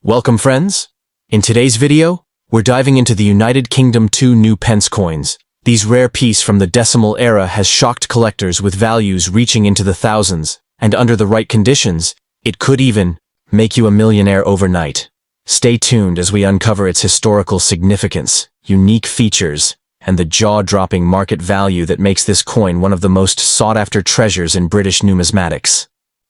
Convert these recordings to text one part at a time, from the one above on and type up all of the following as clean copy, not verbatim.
Welcome, friends! In today's video, we're diving into the United Kingdom 2 new Pence coins. These rare piece from the decimal era has shocked collectors with values reaching into the thousands, and under the right conditions, it could even make you a millionaire overnight. Stay tuned as we uncover its historical significance, unique features, and the jaw-dropping market value that makes this coin one of the most sought-after treasures in British numismatics.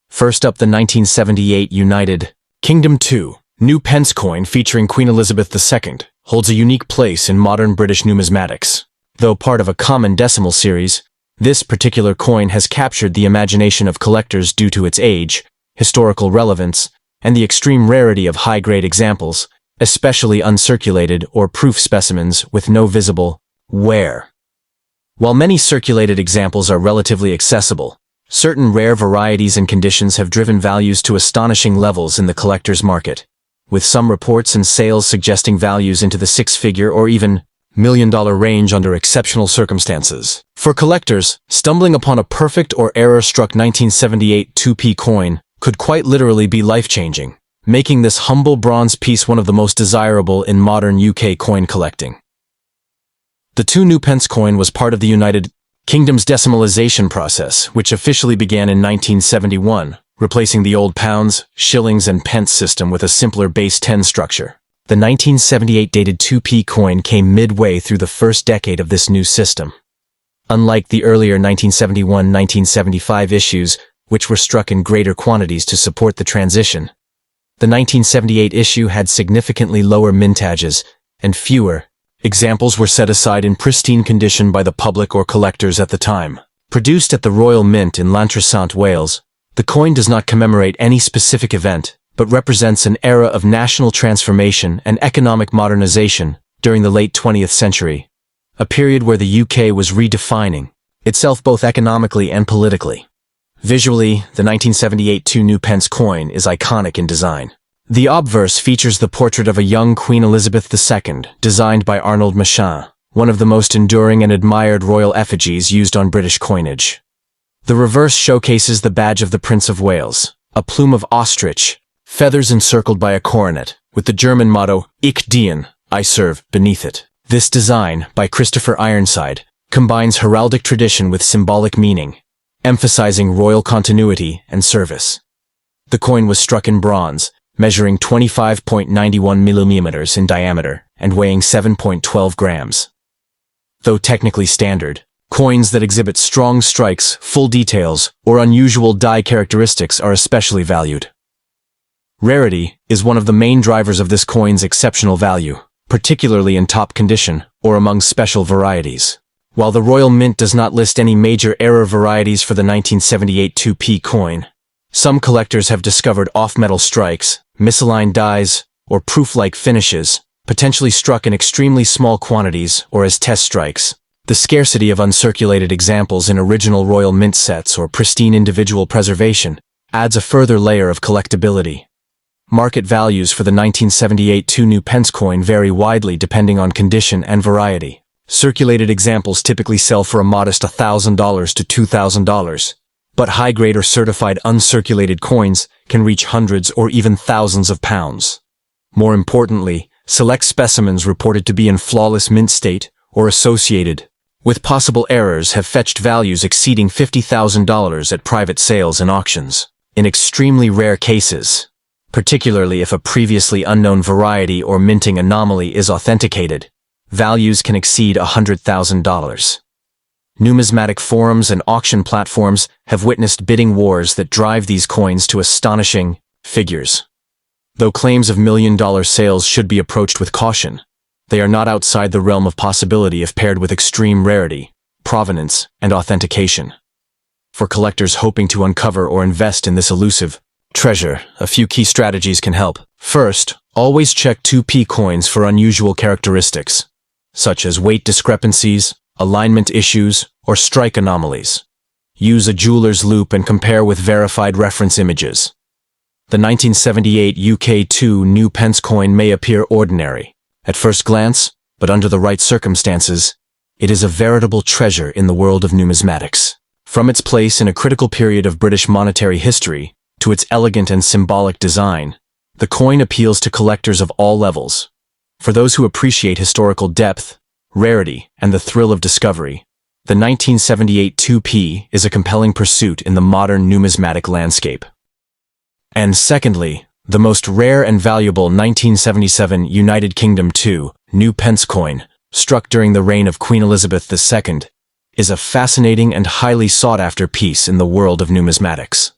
First up, the 1978 United Kingdom 2 new Pence coin featuring Queen Elizabeth II holds a unique place in modern British numismatics. Though part of a common decimal series, this particular coin has captured the imagination of collectors due to its age, historical relevance, and the extreme rarity of high-grade examples, especially uncirculated or proof specimens with no visible wear. While many circulated examples are relatively accessible, certain rare varieties and conditions have driven values to astonishing levels in the collector's market, with some reports and sales suggesting values into the six-figure or even million-dollar range under exceptional circumstances. For collectors, stumbling upon a perfect or error-struck 1978 2p coin could quite literally be life-changing, making this humble bronze piece one of the most desirable in modern UK coin collecting. The 2 new Pence coin was part of the United Kingdom's decimalization process, which officially began in 1971, replacing the old pounds, shillings, and pence system with a simpler base 10 structure. The 1978 dated 2p coin came midway through the first decade of this new system. Unlike the earlier 1971-1975 issues, which were struck in greater quantities to support the transition, the 1978 issue had significantly lower mintages, and fewer examples were set aside in pristine condition by the public or collectors at the time. Produced at the Royal Mint in Llantrisant, Wales, the coin does not commemorate any specific event, but represents an era of national transformation and economic modernization during the late 20th century, a period where the UK was redefining itself both economically and politically. Visually, the 1978 2 new Pence coin is iconic in design. The obverse features the portrait of a young Queen Elizabeth II, designed by Arnold Machin, one of the most enduring and admired royal effigies used on British coinage. The reverse showcases the badge of the Prince of Wales, a plume of ostrich, feathers encircled by a coronet, with the German motto, Ich diene, I serve, beneath it. This design, by Christopher Ironside, combines heraldic tradition with symbolic meaning, emphasizing royal continuity and service. The coin was struck in bronze, measuring 25.91 millimeters in diameter and weighing 7.12 grams. Though technically standard, coins that exhibit strong strikes, full details, or unusual die characteristics are especially valued. Rarity is one of the main drivers of this coin's exceptional value, particularly in top condition or among special varieties. While the Royal Mint does not list any major error varieties for the 1978 2p coin, some collectors have discovered off-metal strikes, misaligned dies, or proof-like finishes, potentially struck in extremely small quantities or as test strikes. The scarcity of uncirculated examples in original Royal Mint sets or pristine individual preservation adds a further layer of collectability. Market values for the 1978 2 new Pence coin vary widely depending on condition and variety. Circulated examples typically sell for a modest $1,000 to $2,000, but high-grade or certified uncirculated coins can reach hundreds or even thousands of pounds. More importantly, select specimens reported to be in flawless mint state or associated with possible errors have fetched values exceeding $50,000 at private sales and auctions. In extremely rare cases, particularly if a previously unknown variety or minting anomaly is authenticated, values can exceed $100,000. Numismatic forums and auction platforms have witnessed bidding wars that drive these coins to astonishing figures. Though claims of million-dollar sales should be approached with caution, they are not outside the realm of possibility if paired with extreme rarity, provenance, and authentication. For collectors hoping to uncover or invest in this elusive treasure, a few key strategies can help. First, always check 2p coins for unusual characteristics, such as weight discrepancies, alignment issues, or strike anomalies. Use a jeweler's loupe and compare with verified reference images. The 1978 UK 2 new Pence coin may appear ordinary at first glance, but under the right circumstances, it is a veritable treasure in the world of numismatics. From its place in a critical period of British monetary history to its elegant and symbolic design, The coin appeals to collectors of all levels. For those who appreciate historical depth, rarity, and the thrill of discovery, the 1978 2p is a compelling pursuit in the modern numismatic landscape. And secondly, the most rare and valuable 1977 United Kingdom 2 new Pence coin, struck during the reign of Queen Elizabeth II, is a fascinating and highly sought-after piece in the world of numismatics.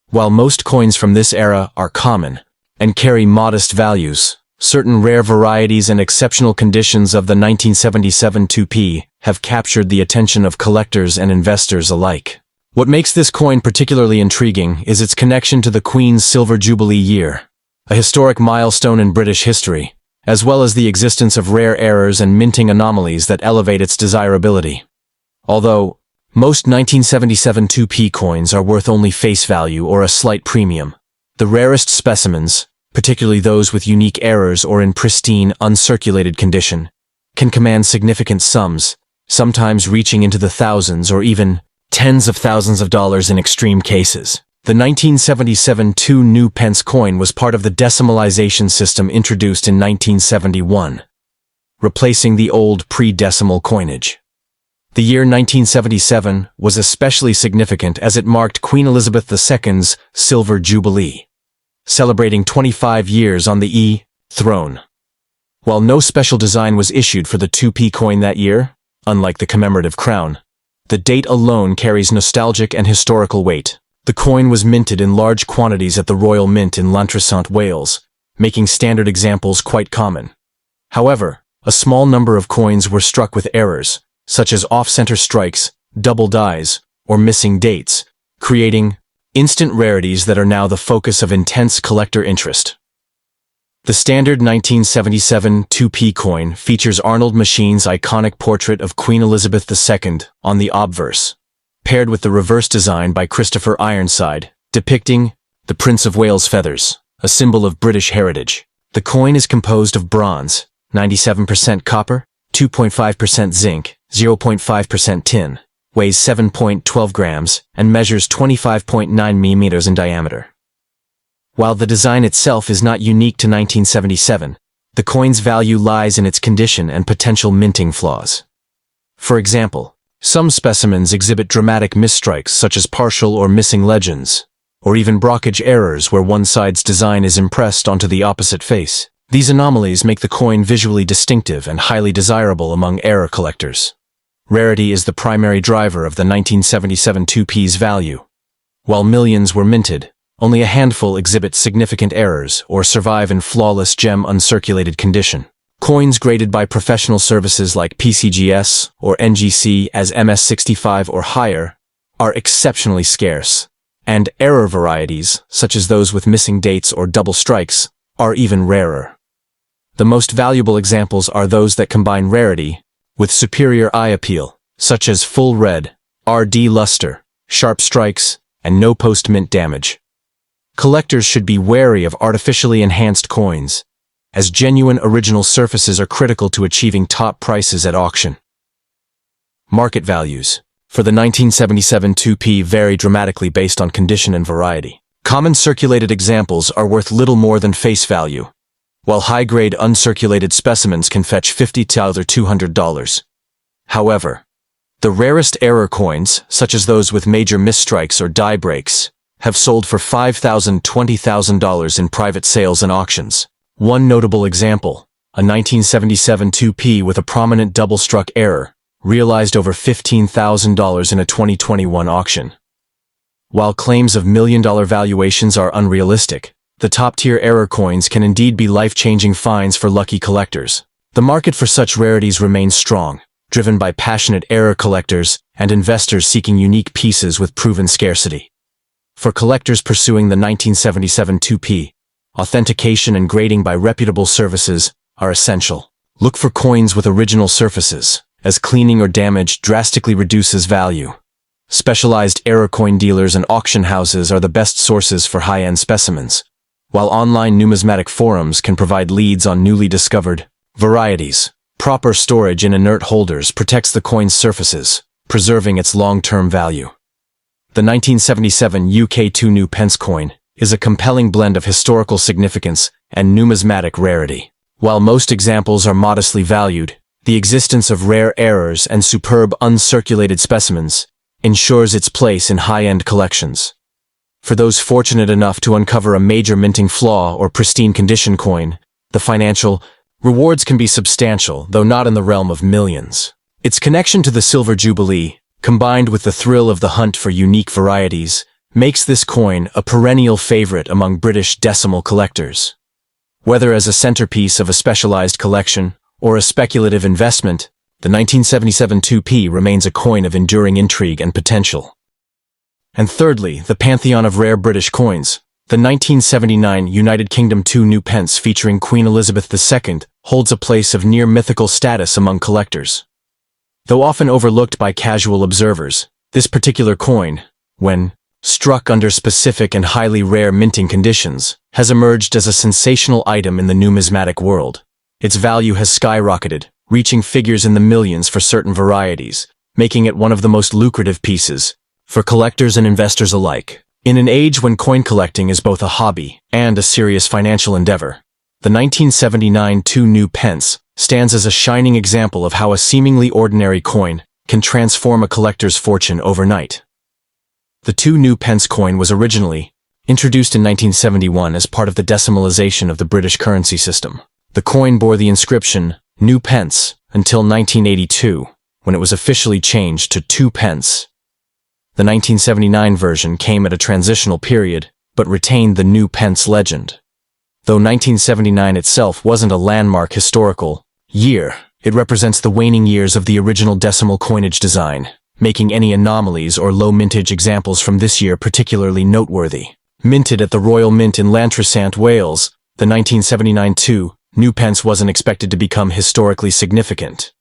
While most coins from this era are common and carry modest values, certain rare varieties and exceptional conditions of the 1977 2p have captured the attention of collectors and investors alike. What makes this coin particularly intriguing is its connection to the Queen's Silver Jubilee year, a historic milestone in British history, as well as the existence of rare errors and minting anomalies that elevate its desirability. Although most 1977 2p coins are worth only face value or a slight premium, the rarest specimens, particularly those with unique errors or in pristine, uncirculated condition, can command significant sums, sometimes reaching into the thousands or even tens of thousands of dollars in extreme cases. The 1977 2 new Pence coin was part of the decimalization system introduced in 1971, replacing the old pre-decimal coinage. The year 1977 was especially significant as it marked Queen Elizabeth II's Silver Jubilee, celebrating 25 years on the throne. While no special design was issued for the 2p coin that year, unlike the commemorative crown, the date alone carries nostalgic and historical weight. The coin was minted in large quantities at the Royal Mint in Llantrisant, Wales, making standard examples quite common. However, a small number of coins were struck with errors, such as off-center strikes, double dies, or missing dates, creating instant rarities that are now the focus of intense collector interest. The standard 1977 2p coin features Arnold Machine's iconic portrait of Queen Elizabeth II on the obverse, paired with the reverse design by Christopher Ironside, depicting the Prince of Wales feathers, a symbol of British heritage. The coin is composed of bronze, 97% copper, 2.5% zinc, 0.5% tin, weighs 7.12 grams, and measures 25.9 mm in diameter. While the design itself is not unique to 1977, the coin's value lies in its condition and potential minting flaws. For example, some specimens exhibit dramatic misstrikes such as partial or missing legends, or even brockage errors where one side's design is impressed onto the opposite face. These anomalies make the coin visually distinctive and highly desirable among error collectors. Rarity is the primary driver of the 1977 2p's value. While millions were minted, only a handful exhibit significant errors or survive in flawless gem uncirculated condition. Coins graded by professional services like PCGS or NGC as MS65 or higher are exceptionally scarce, and error varieties, such as those with missing dates or double strikes, are even rarer. The most valuable examples are those that combine rarity with superior eye appeal, such as full red, RD luster, sharp strikes, and no post-mint damage. Collectors should be wary of artificially enhanced coins, as genuine original surfaces are critical to achieving top prices at auction. Market values for the 1977 2p vary dramatically based on condition and variety. Common circulated examples are worth little more than face value, while high-grade uncirculated specimens can fetch $50 to $200. However, the rarest error coins, such as those with major misstrikes or die breaks, have sold for $5,000 to $20,000 in private sales and auctions. One notable example, a 1977 2p with a prominent double-struck error, realized over $15,000 in a 2021 auction. While claims of million-dollar valuations are unrealistic, the top-tier error coins can indeed be life-changing finds for lucky collectors. The market for such rarities remains strong, driven by passionate error collectors and investors seeking unique pieces with proven scarcity. For collectors pursuing the 1977 2p, authentication and grading by reputable services are essential. Look for coins with original surfaces, as cleaning or damage drastically reduces value. Specialized error coin dealers and auction houses are the best sources for high-end specimens, while online numismatic forums can provide leads on newly discovered varieties. Proper storage in inert holders protects the coin's surfaces, preserving its long-term value. The 1977 UK 2 new Pence coin is a compelling blend of historical significance and numismatic rarity. While most examples are modestly valued, the existence of rare errors and superb uncirculated specimens ensures its place in high-end collections. For those fortunate enough to uncover a major minting flaw or pristine condition coin, the financial rewards can be substantial, though not in the realm of millions. Its connection to the Silver Jubilee, combined with the thrill of the hunt for unique varieties, makes this coin a perennial favorite among British decimal collectors. Whether as a centerpiece of a specialized collection or a speculative investment, the 1977 2p remains a coin of enduring intrigue and potential. And thirdly, the pantheon of rare British coins. The 1979 United Kingdom 2 new pence featuring Queen Elizabeth II holds a place of near-mythical status among collectors. Though often overlooked by casual observers, this particular coin, when struck under specific and highly rare minting conditions, has emerged as a sensational item in the numismatic world. Its value has skyrocketed, reaching figures in the millions for certain varieties, making it one of the most lucrative pieces for collectors and investors alike. In an age when coin collecting is both a hobby and a serious financial endeavor, the 1979 2 new pence stands as a shining example of how a seemingly ordinary coin can transform a collector's fortune overnight. The 2 new pence coin was originally introduced in 1971 as part of the decimalization of the British currency system. The coin bore the inscription "New Pence" until 1982, when it was officially changed to 2 pence. The 1979 version came at a transitional period, but retained the new pence legend. Though 1979 itself wasn't a landmark historical year, it represents the waning years of the original decimal coinage design, making any anomalies or low mintage examples from this year particularly noteworthy. Minted at the Royal Mint in Llantrisant, Wales, the 1979 2 new pence wasn't expected to become historically significant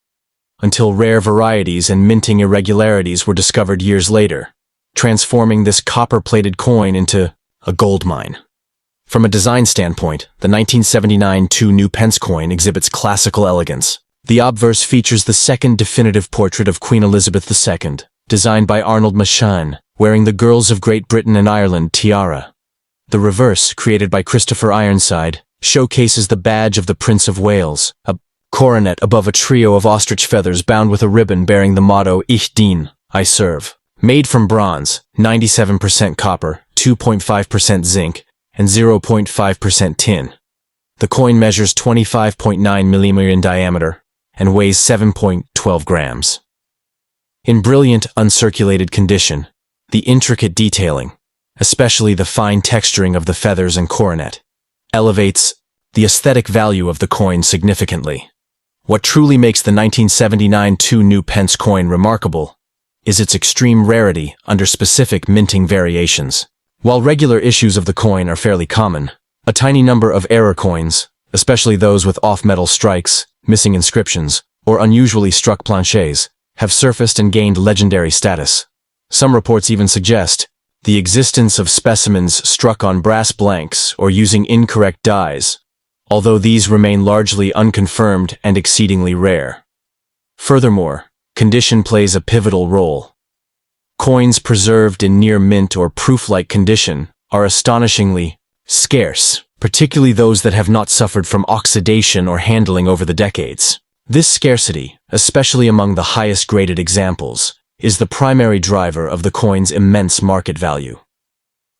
until rare varieties and minting irregularities were discovered years later, transforming this copper-plated coin into a gold mine. From a design standpoint, the 1979 2 new pence coin exhibits classical elegance. The obverse features the second definitive portrait of Queen Elizabeth II, designed by Arnold Machin, wearing the Girls of Great Britain and Ireland tiara. The reverse, created by Christopher Ironside, showcases the badge of the Prince of Wales, a coronet above a trio of ostrich feathers bound with a ribbon bearing the motto Ich dien, I serve. Made from bronze, 97% copper, 2.5% zinc, and 0.5% tin. The coin measures 25.9 mm in diameter and weighs 7.12 grams. In brilliant, uncirculated condition, the intricate detailing, especially the fine texturing of the feathers and coronet, elevates the aesthetic value of the coin significantly. What truly makes the 1979 2 new pence coin remarkable is its extreme rarity under specific minting variations. While regular issues of the coin are fairly common, a tiny number of error coins, especially those with off-metal strikes, missing inscriptions, or unusually struck planchets, have surfaced and gained legendary status. Some reports even suggest the existence of specimens struck on brass blanks or using incorrect dies, although these remain largely unconfirmed and exceedingly rare. Furthermore, condition plays a pivotal role. Coins preserved in near mint or proof-like condition are astonishingly scarce, particularly those that have not suffered from oxidation or handling over the decades. This scarcity, especially among the highest graded examples, is the primary driver of the coin's immense market value.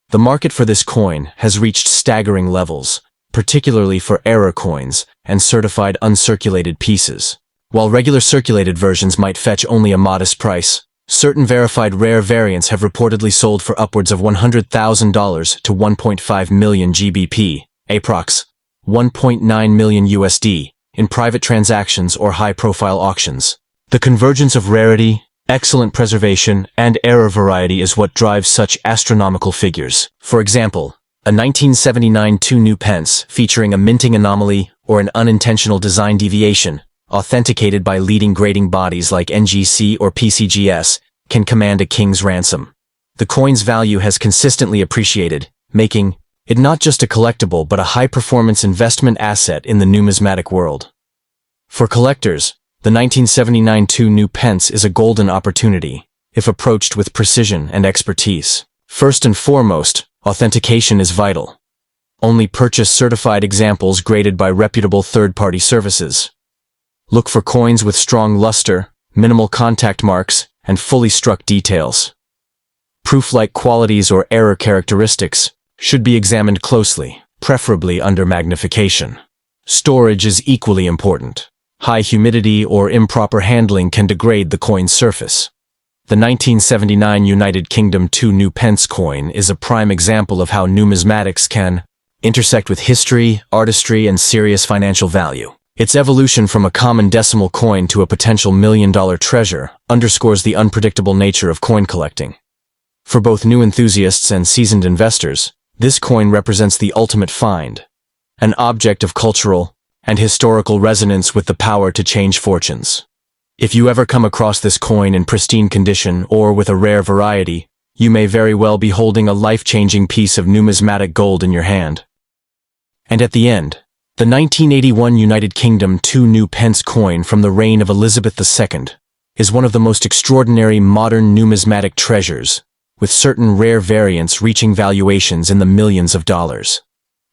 The market for this coin has reached staggering levels, particularly for error coins and certified uncirculated pieces. While regular circulated versions might fetch only a modest price, certain verified rare variants have reportedly sold for upwards of $100,000 to 1.5 million GBP, approx. 1.9 million USD, in private transactions or high-profile auctions. The convergence of rarity, excellent preservation, and error variety is what drives such astronomical figures. For example, a 1979 2 new pence featuring a minting anomaly or an unintentional design deviation, authenticated by leading grading bodies like NGC or PCGS, can command a king's ransom. The coin's value has consistently appreciated, making it not just a collectible but a high-performance investment asset in the numismatic world. For collectors, the 1979 2 new pence is a golden opportunity, if approached with precision and expertise. First and foremost, Authentication is vital. Only purchase certified examples graded by reputable third-party services. Look for coins with strong luster, minimal contact marks, and fully struck details. Proof-like qualities or error characteristics should be examined closely, preferably under magnification. Storage is equally important. High humidity or improper handling can degrade the coin's surface. The 1979 United Kingdom 2 new Pence coin is a prime example of how numismatics can intersect with history, artistry, and serious financial value. Its evolution from a common decimal coin to a potential million-dollar treasure underscores the unpredictable nature of coin collecting. For both new enthusiasts and seasoned investors, this coin represents the ultimate find, an object of cultural and historical resonance with the power to change fortunes. If you ever come across this coin in pristine condition or with a rare variety, you may very well be holding a life-changing piece of numismatic gold in your hand. And at the end, the 1981 United Kingdom 2 new Pence coin from the reign of Elizabeth II is one of the most extraordinary modern numismatic treasures, with certain rare variants reaching valuations in the millions of dollars.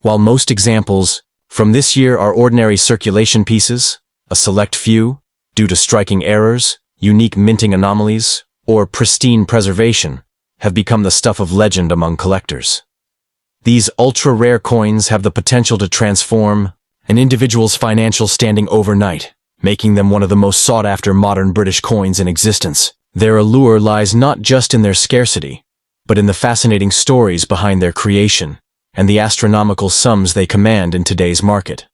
While most examples from this year are ordinary circulation pieces, a select few, due to striking errors, unique minting anomalies, or pristine preservation, have become the stuff of legend among collectors. These ultra-rare coins have the potential to transform an individual's financial standing overnight, making them one of the most sought-after modern British coins in existence. Their allure lies not just in their scarcity, but in the fascinating stories behind their creation and the astronomical sums they command in today's market.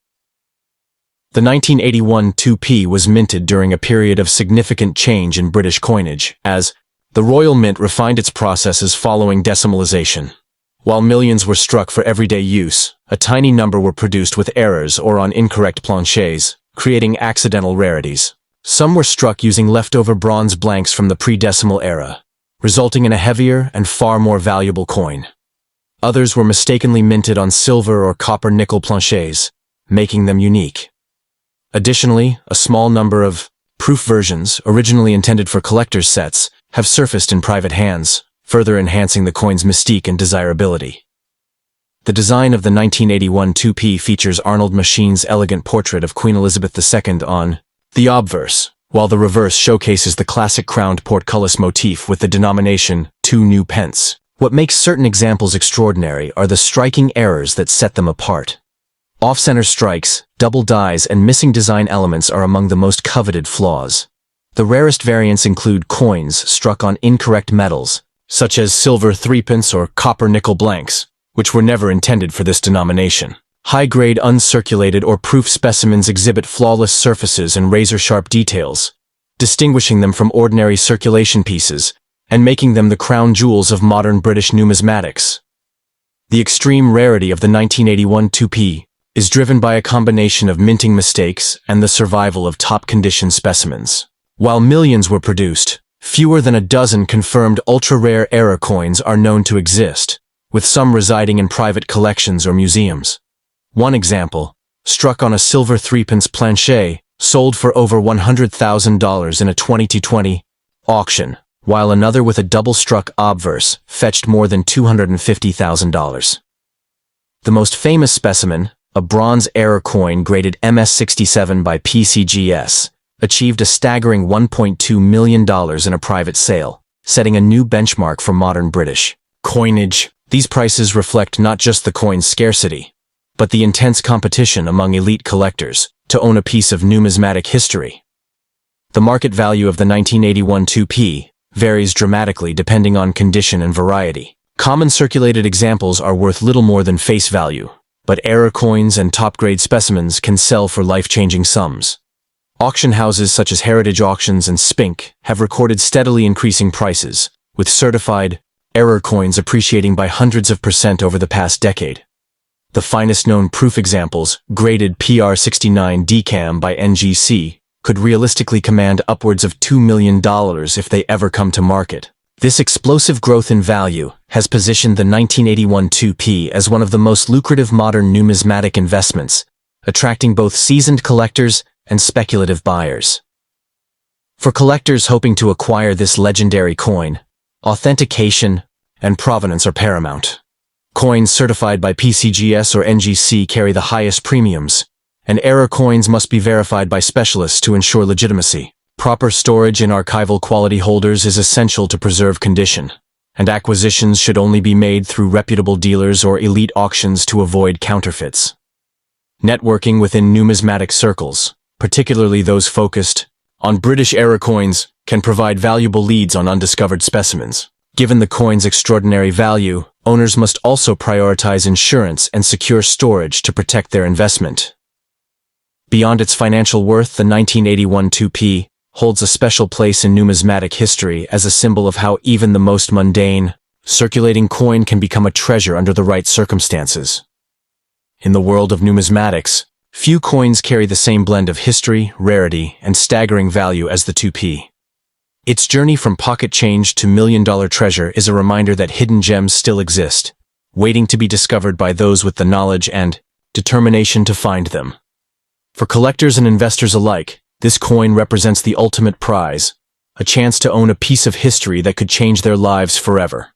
The 1981 2p was minted during a period of significant change in British coinage, as the Royal Mint refined its processes following decimalization. While millions were struck for everyday use, a tiny number were produced with errors or on incorrect planchets, creating accidental rarities. Some were struck using leftover bronze blanks from the pre-decimal era, resulting in a heavier and far more valuable coin. Others were mistakenly minted on silver or copper-nickel planchets, making them unique. Additionally, a small number of proof versions, originally intended for collector's sets, have surfaced in private hands, further enhancing the coin's mystique and desirability. The design of the 1981 2p features Arnold Machine's elegant portrait of Queen Elizabeth II on the obverse, while the reverse showcases the classic crowned portcullis motif with the denomination 2 new pence. What makes certain examples extraordinary are the striking errors that set them apart. Off-center strikes, double dies, and missing design elements are among the most coveted flaws. The rarest variants include coins struck on incorrect metals, such as silver 3p or copper-nickel blanks, which were never intended for this denomination. High-grade uncirculated or proof specimens exhibit flawless surfaces and razor-sharp details, distinguishing them from ordinary circulation pieces and making them the crown jewels of modern British numismatics. The extreme rarity of the 1981 2p is driven by a combination of minting mistakes and the survival of top-condition specimens. While millions were produced, fewer than a dozen confirmed ultra-rare error coins are known to exist, with some residing in private collections or museums. One example, struck on a silver 3p planchet, sold for over $100,000 in a 2020 auction, while another with a double-struck obverse fetched more than $250,000. The most famous specimen, a bronze error coin graded MS67 by PCGS, achieved a staggering $1.2 million in a private sale, setting a new benchmark for modern British coinage. These prices reflect not just the coin's scarcity, but the intense competition among elite collectors to own a piece of numismatic history. The market value of the 1981 2p varies dramatically depending on condition and variety. Common circulated examples are worth little more than face value, but error coins and top-grade specimens can sell for life-changing sums. Auction houses such as Heritage Auctions and Spink have recorded steadily increasing prices, with certified error coins appreciating by hundreds of % over the past decade. The finest known proof examples, graded PR69 DCAM by NGC, could realistically command upwards of $2 million if they ever come to market. This explosive growth in value has positioned the 1981 2p as one of the most lucrative modern numismatic investments, attracting both seasoned collectors and speculative buyers. For collectors hoping to acquire this legendary coin, authentication and provenance are paramount. Coins certified by PCGS or NGC carry the highest premiums, and error coins must be verified by specialists to ensure legitimacy. Proper storage in archival quality holders is essential to preserve condition, and acquisitions should only be made through reputable dealers or elite auctions to avoid counterfeits. Networking within numismatic circles, particularly those focused on British era coins, can provide valuable leads on undiscovered specimens. Given the coin's extraordinary value, owners must also prioritize insurance and secure storage to protect their investment. Beyond its financial worth, the 1981 2p holds a special place in numismatic history as a symbol of how even the most mundane, circulating coin can become a treasure under the right circumstances. In the world of numismatics, few coins carry the same blend of history, rarity, and staggering value as the 2p. Its journey from pocket change to million-dollar treasure is a reminder that hidden gems still exist, waiting to be discovered by those with the knowledge and determination to find them. For collectors and investors alike, this coin represents the ultimate prize, a chance to own a piece of history that could change their lives forever.